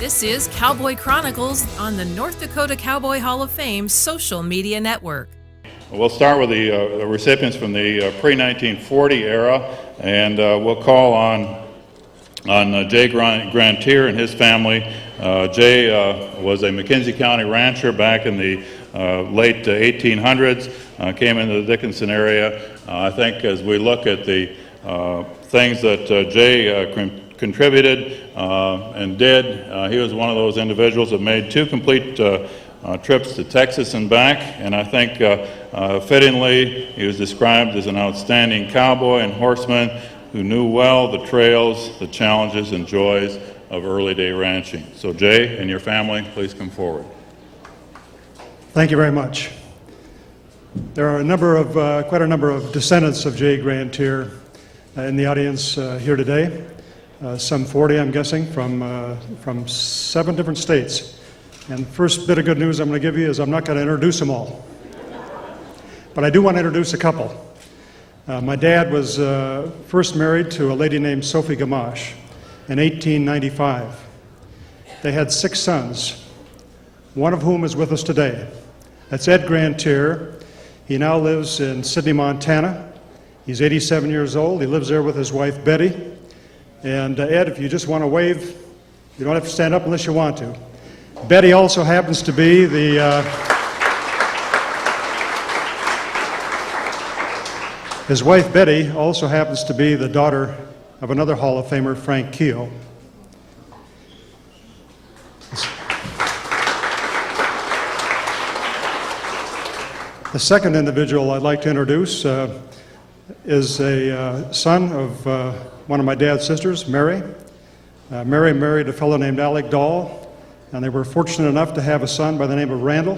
This is Cowboy Chronicles on the North Dakota Cowboy Hall of Fame social media network. We'll start with the recipients from the pre-1940 era, and we'll call on Jay Grantier and his family. Jay was a McKenzie County rancher back in the late 1800s, came into the Dickinson area. I think as we look at the things that Jay contributed and did, he was one of those individuals that made two complete trips to Texas and back, and I think fittingly he was described as an outstanding cowboy and horseman who knew well the trails, the challenges and joys of early day ranching. So Jay and your family, please come forward. Thank you very much. There are quite a number of descendants of Jay Grantier in the audience here today. Some 40, I'm guessing, from 7 different states. And the first bit of good news I'm going to give you is I'm not going to introduce them all. But I do want to introduce a couple. My dad was first married to a lady named Sophie Gamache in 1895. They had 6 sons, one of whom is with us today. That's Ed Grantier. He now lives in Sidney, Montana. He's 87 years old. He lives there with his wife, Betty. And Ed, if you just want to wave, you don't have to stand up unless you want to. Betty also happens to be his wife Betty also happens to be the daughter of another Hall of Famer, Frank Keogh. The second individual I'd like to introduce is a son of one of my dad's sisters, Mary. Mary married a fellow named Alec Dahl, and they were fortunate enough to have a son by the name of Randall.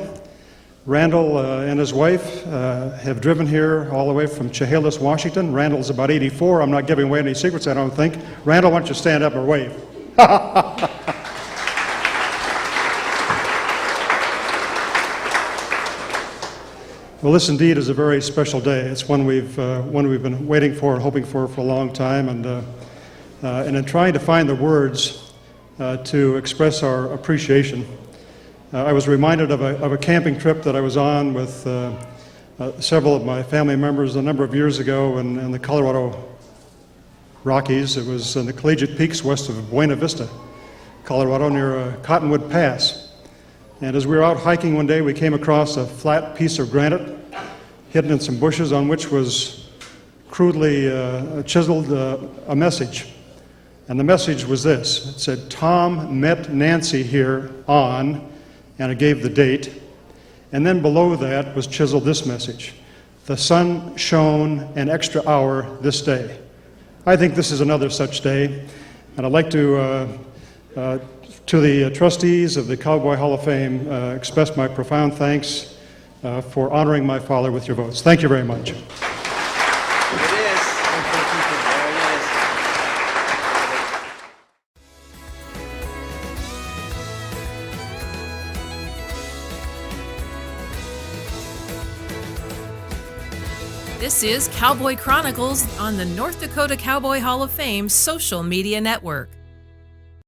Randall and his wife have driven here all the way from Chehalis, Washington. Randall's about 84. I'm not giving away any secrets, I don't think. Randall, why don't you stand up or wave? Well, this indeed is a very special day. It's one we've been waiting for and hoping for a long time, and in trying to find the words to express our appreciation, I was reminded of a camping trip that I was on with several of my family members a number of years ago in the Colorado Rockies. It was in the Collegiate Peaks west of Buena Vista, Colorado, near Cottonwood Pass. And as we were out hiking one day, we came across a flat piece of granite hidden in some bushes on which was crudely chiseled a message. And the message was this. It said, "Tom met Nancy here on," and it gave the date. And then below that was chiseled this message: "The sun shone an extra hour this day." I think this is another such day, and I'd like to the trustees of the Cowboy Hall of Fame, express my profound thanks for honoring my father with your votes. Thank you very much. It is. There it is. This is Cowboy Chronicles on the North Dakota Cowboy Hall of Fame social media network.